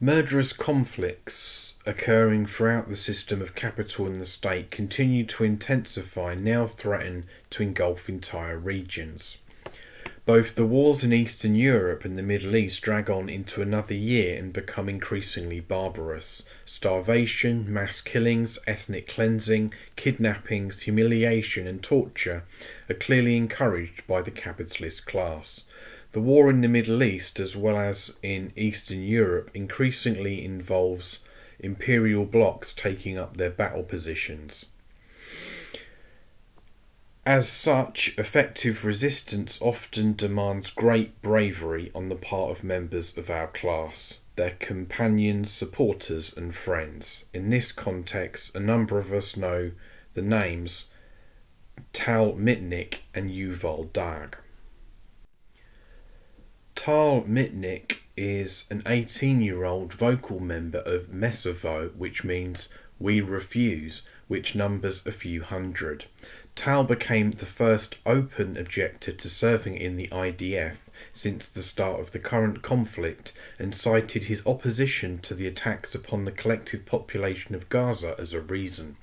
Murderous conflicts occurring throughout the system of capital and the state continue to intensify and now threaten to engulf entire regions. Both the wars in Eastern Europe and the Middle East drag on into another year and become increasingly barbarous. Starvation, mass killings, ethnic cleansing, kidnappings, humiliation and torture are clearly encouraged by the capitalist class. The war in the Middle East, as well as in Eastern Europe, increasingly involves imperial blocs taking up their battle positions. As such, effective resistance often demands great bravery on the part of members of our class, their companions, supporters and friends. In this context, a number of us know the names Tal Mitnick and Yuval Dag. Tal Mitnick is an 18-year-old vocal member of Mesovo, which means we refuse, which numbers a few hundred. Tal became the first open objector to serving in the IDF since the start of the current conflict and cited his opposition to the attacks upon the collective population of Gaza as a reason.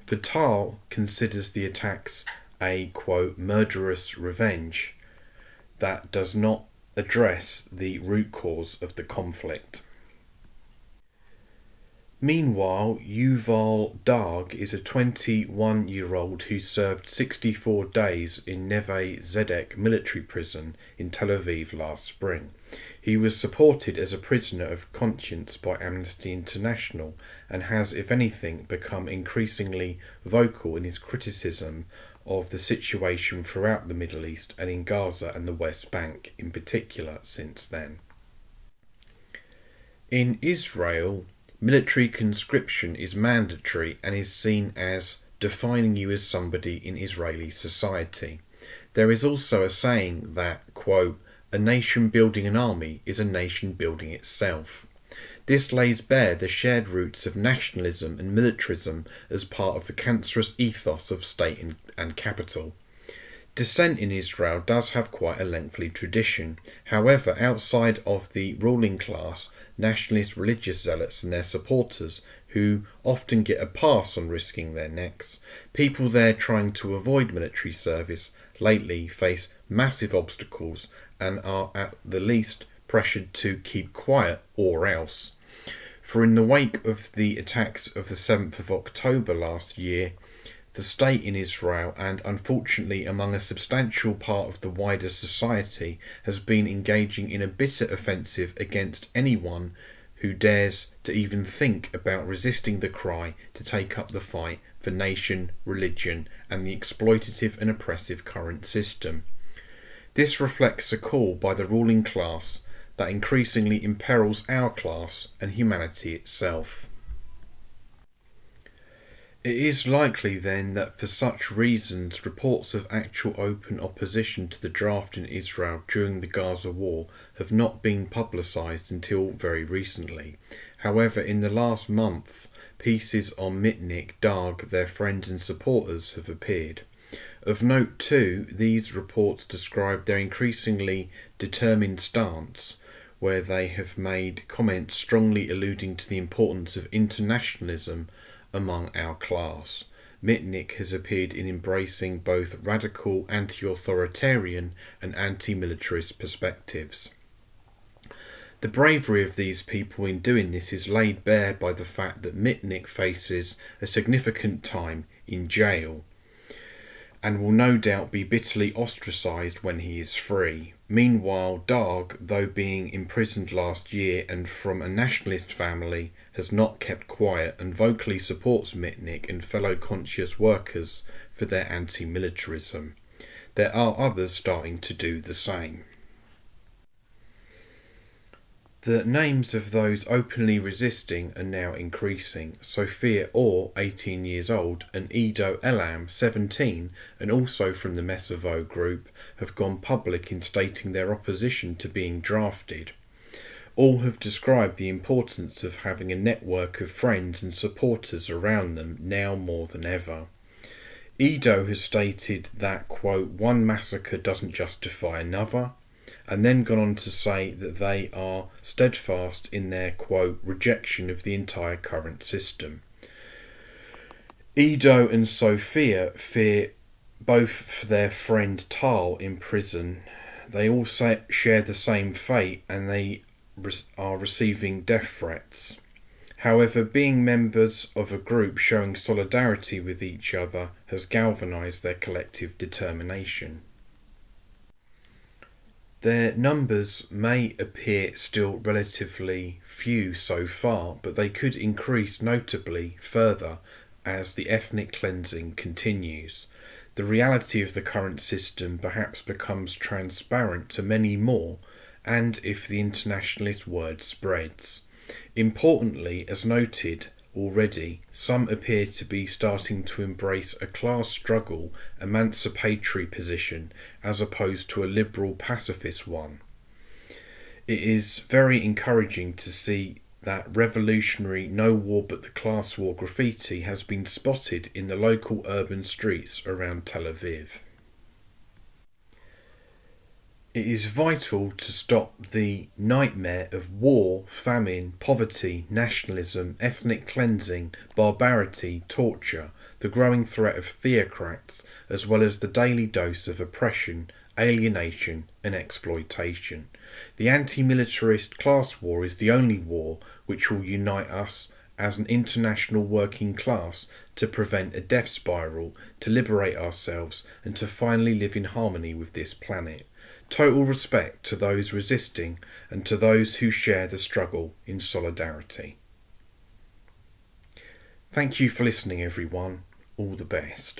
For Tal considers the attacks a, quote, murderous revenge that does not address the root cause of the conflict. Meanwhile, Yuval Dag is a 21-year-old who served 64 days in Neve Zedek military prison in Tel Aviv last spring. He was supported as a prisoner of conscience by Amnesty International and has, if anything, become increasingly vocal in his criticism of the situation throughout the Middle East and in Gaza and the West Bank in particular since then. In Israel, military conscription is mandatory and is seen as defining you as somebody in Israeli society. There is also a saying that, quote, a nation building an army is a nation building itself. This lays bare the shared roots of nationalism and militarism as part of the cancerous ethos of state and capital. Dissent in Israel does have quite a lengthy tradition. However, outside of the ruling class, nationalist religious zealots and their supporters, who often get a pass on risking their necks, people there trying to avoid military service lately face massive obstacles and are at the least pressured to keep quiet or else. For in the wake of the attacks of the 7th of October last year, the state in Israel, and unfortunately among a substantial part of the wider society, has been engaging in a bitter offensive against anyone who dares to even think about resisting the cry to take up the fight for nation, religion, and the exploitative and oppressive current system. This reflects a call by the ruling class that increasingly imperils our class and humanity itself. It is likely then that for such reasons reports of actual open opposition to the draft in Israel during the Gaza war have not been publicised until very recently. However, in the last month, pieces on Mitnick, Dag, their friends and supporters have appeared. Of note too, these reports describe their increasingly determined stance, where they have made comments strongly alluding to the importance of internationalism among our class. Mitnick has appeared in embracing both radical anti-authoritarian and anti-militarist perspectives. The bravery of these people in doing this is laid bare by the fact that Mitnick faces a significant time in jail and will no doubt be bitterly ostracised when he is free. Meanwhile, Dag, though being imprisoned last year and from a nationalist family, has not kept quiet and vocally supports Mitnick and fellow conscious workers for their anti-militarism. There are others starting to do the same. The names of those openly resisting are now increasing. Sophia Orr, 18 years old, and Ido Elam, 17, and also from the Mesovo group, have gone public in stating their opposition to being drafted. All have described the importance of having a network of friends and supporters around them now more than ever. Ido has stated that, quote, one massacre doesn't justify another. and then gone on to say that they are steadfast in their, quote, rejection of the entire current system. Ido and Sophia fear both for their friend Tal in prison. They all share the same fate, and they are receiving death threats. However, being members of a group showing solidarity with each other has galvanised their collective determination. Their numbers may appear still relatively few so far, but they could increase notably further as the ethnic cleansing continues. The reality of the current system perhaps becomes transparent to many more, and if the internationalist word spreads. Importantly, as noted already, some appear to be starting to embrace a class struggle, emancipatory position as opposed to a liberal pacifist one. It is very encouraging to see that revolutionary no war but the class war graffiti has been spotted in the local urban streets around Tel Aviv. It is vital to stop the nightmare of war, famine, poverty, nationalism, ethnic cleansing, barbarity, torture, the growing threat of theocrats, as well as the daily dose of oppression, alienation and exploitation. The anti-militarist class war is the only war which will unite us as an international working class to prevent a death spiral, to liberate ourselves and to finally live in harmony with this planet. Total respect to those resisting and to those who share the struggle in solidarity. Thank you for listening, everyone. All the best.